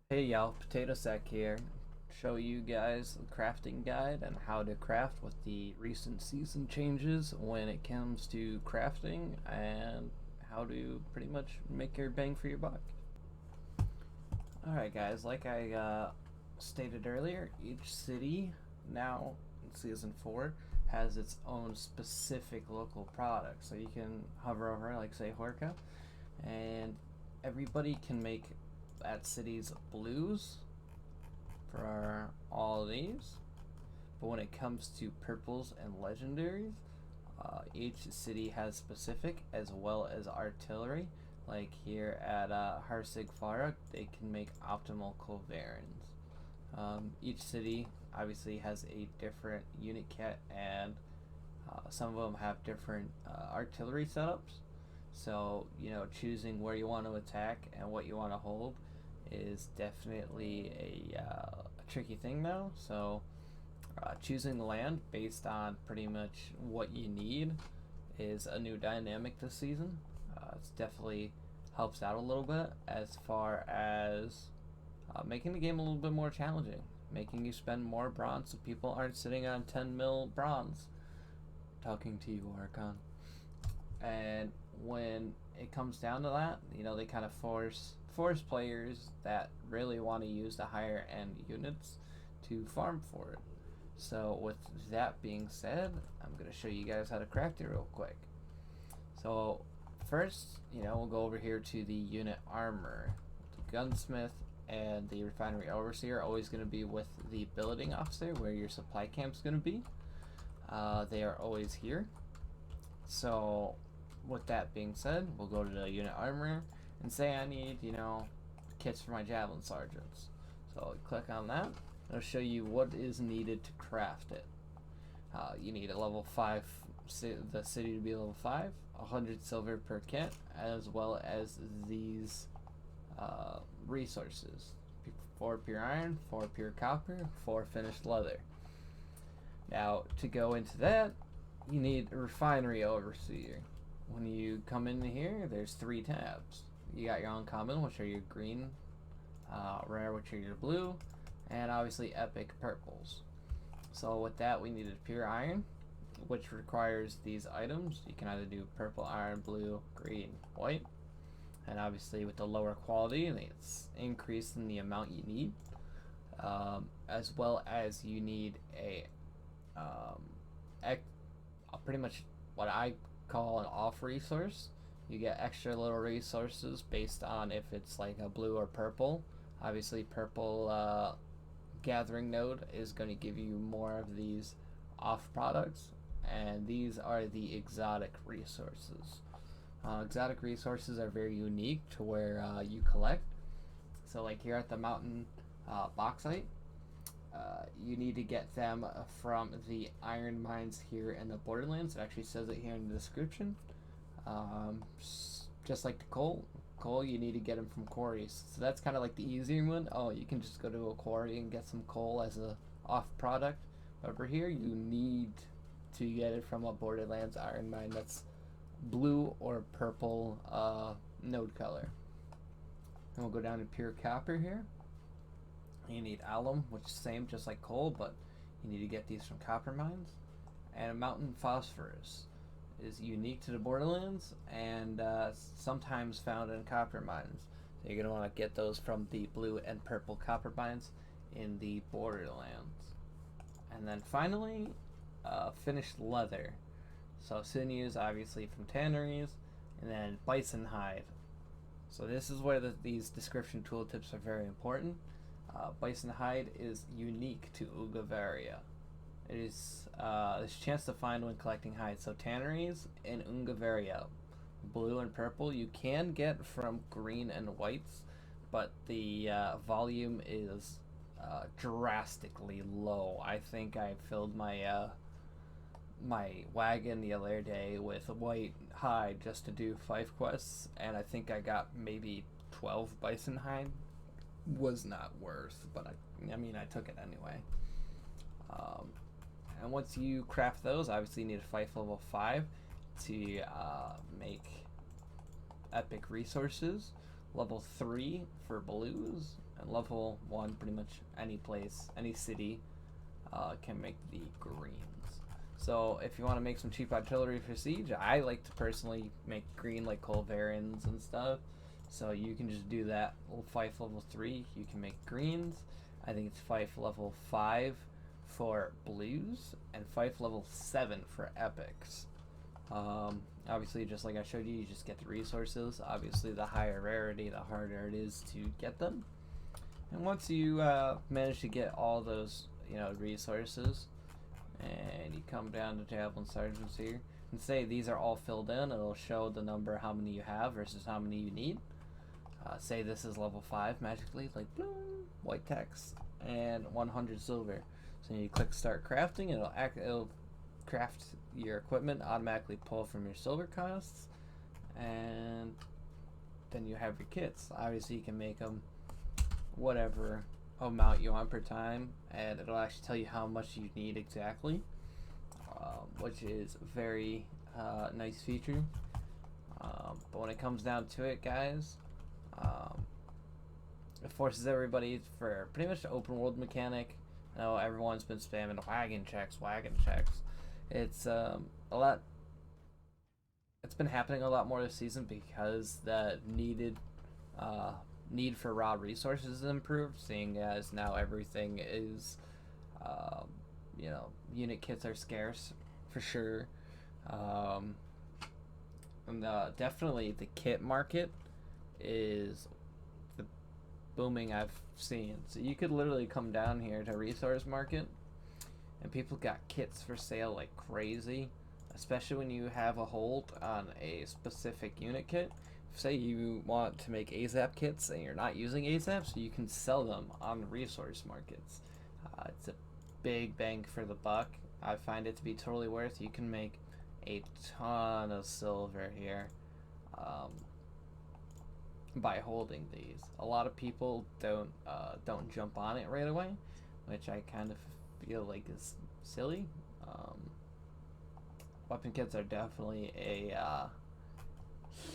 Hey y'all, Potato Sack here. Show you guys the crafting guide and how to craft with the recent season changes when it comes to crafting and how to pretty much make your bang for your buck. Alright guys, like I stated earlier, each city now in season 4 has its own specific local product. So you can hover over, like say Horka, and everybody can make that city's blues for all of these. But when it comes to purples and legendaries, each city has specific as well as artillery. Like here at Harsig Farah, they can make optimal Culverins. Each city obviously has a different unit kit, and some of them have different artillery setups. So, choosing where you want to attack and what you want to hold is definitely a tricky thing now. So, choosing the land based on pretty much what you need is a new dynamic this season. It's definitely helps out a little bit as far as making the game a little bit more challenging, making you spend more bronze so people aren't sitting on 10 mil bronze. Talking to you, Archon. And when it comes down to that, they kind of force players that really want to use the higher end units to farm for it. So with that being said, I'm going to show you guys how to craft it real quick. So first, we'll go over here to the unit armor. The gunsmith and the refinery overseer are always going to be with the billeting officer, where your supply camp's going to be. They are always here. So with that being said, we'll go to the unit armor and say I need, kits for my javelin sergeants. So click on that. It'll show you what is needed to craft it. You need a level 5, the city to be level 5, 100 silver per kit, as well as these resources. 4 pure iron, 4 pure copper, 4 finished leather. Now, to go into that, you need a refinery overseer. When you come in here, there's 3 tabs. You got your uncommon, which are your green, rare, which are your blue, and obviously epic purples. So with that, we needed pure iron, which requires these items. You can either do purple, iron, blue, green, white, and obviously with the lower quality, it's increasing the amount you need, as well as you need a pretty much what I call an off resource. You get extra little resources based on if it's like a blue or purple. Obviously purple gathering node is going to give you more of these off products, and these are the exotic resources. Exotic resources are very unique to where you collect. So like here at the mountain bauxite, you need to get them from the iron mines here in the Borderlands. It actually says it here in the description. Just like the coal, you need to get them from quarries. So that's kind of like the easier one. Oh, you can just go to a quarry and get some coal as a off product. Over here, you need to get it from a Borderlands iron mine that's blue or purple node color. And we'll go down to pure copper here. You need alum, which is same just like coal, but you need to get these from copper mines. And mountain phosphorus is unique to the Borderlands and sometimes found in copper mines. So you're going to want to get those from the blue and purple copper mines in the Borderlands. And then finally, finished leather. So sinews obviously from tanneries, and then bison hide. So this is where these description tooltips are very important. Bison hide is unique to Ungavaria. It is this chance to find when collecting hides. So tanneries in Ungavaria, blue and purple, you can get from green and whites, but the volume is drastically low. I think I filled my my wagon the other day with white hide just to do 5 quests, and I think I got maybe 12 bison hide. Was not worth, but I mean, I took it anyway. And once you craft those, obviously you need a fife level 5 to make epic resources. Level 3 for blues, And level 1, pretty much any place, any city can make the greens. So if you want to make some cheap artillery for siege, I like to personally make green like culverins and stuff. So you can just do that. Fife level 3, you can make greens. I think it's Fife level 5 for blues, and Fife level 7 for epics. Obviously, just like I showed you, you just get the resources. Obviously, the higher rarity, the harder it is to get them. And once you manage to get all those, resources, and you come down to javelin sergeants here, and say these are all filled in, it'll show the number how many you have versus how many you need. Say this is level 5 magically, like boom, white text and 100 silver. So you click start crafting, it'll craft your equipment, automatically pull from your silver costs, and then you have your kits. Obviously you can make them whatever amount you want per time, and it'll actually tell you how much you need exactly, which is a very nice feature. But when it comes down to it, guys, it forces everybody for pretty much the open world mechanic. I know everyone's been spamming wagon checks. It's a lot. It's been happening a lot more this season because the need for raw resources is improved, seeing as now everything is, unit kits are scarce for sure. And definitely the kit market is the booming I've seen. So you could literally come down here to resource market, and people got kits for sale like crazy, especially when you have a hold on a specific unit kit. Say you want to make ASAP kits and you're not using ASAP, so you can sell them on resource markets. It's a big bang for the buck. I find it to be totally worth. You can make a ton of silver here by holding these. A lot of people don't jump on it right away, which I kind of feel like is silly. Weapon kits are definitely a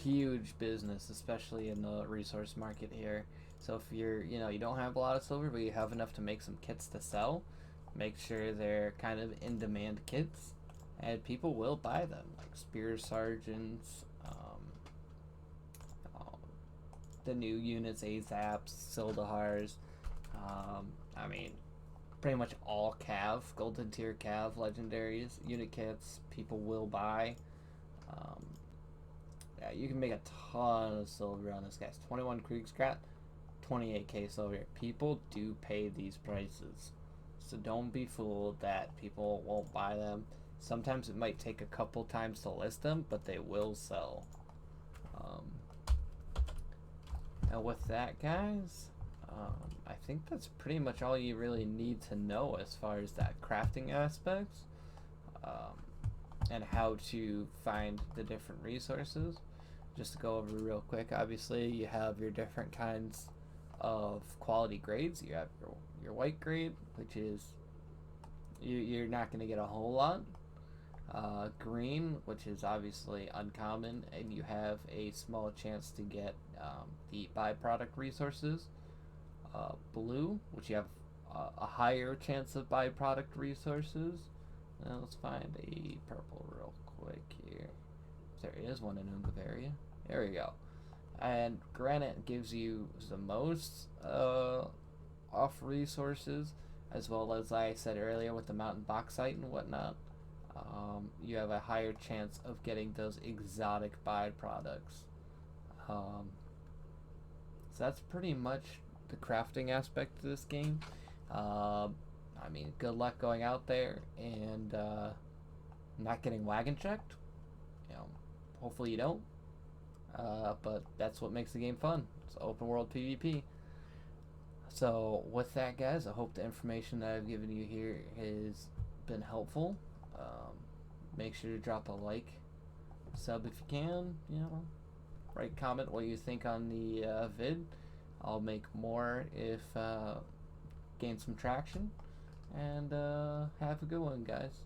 huge business, especially in the resource market here. So if you're, you don't have a lot of silver, but you have enough to make some kits to sell, make sure they're kind of in demand kits, and people will buy them, like spear sergeants, the new units, ASAPs, Sildahars, pretty much all Cav, Golden Tier Cav legendaries, unit kits, people will buy. Yeah, you can make a ton of silver on this, guys. 21 Kriegsgrat, 28k silver. People do pay these prices, so don't be fooled that people won't buy them. Sometimes it might take a couple times to list them, but they will sell. And with that, guys, I think that's pretty much all you really need to know as far as that crafting aspects, and how to find the different resources. Just to go over real quick, obviously you have your different kinds of quality grades. You have your white grade, which is you're not going to get a whole lot. Green, which is obviously uncommon, and you have a small chance to get the byproduct resources. Blue, which you have a higher chance of byproduct resources. Now let's find a purple real quick here. There is one in Bavaria. There we go. And granite gives you the most off resources, as well as I said earlier with the mountain bauxite and whatnot. You have a higher chance of getting those exotic byproducts. So that's pretty much the crafting aspect of this game. Good luck going out there and not getting wagon checked. Hopefully you don't. But that's what makes the game fun. It's open world PvP. So with that, guys, I hope the information that I've given you here has been helpful. Make sure to drop a like, sub if you can, write comment what you think on the vid. I'll make more if gain some traction, and have a good one, guys.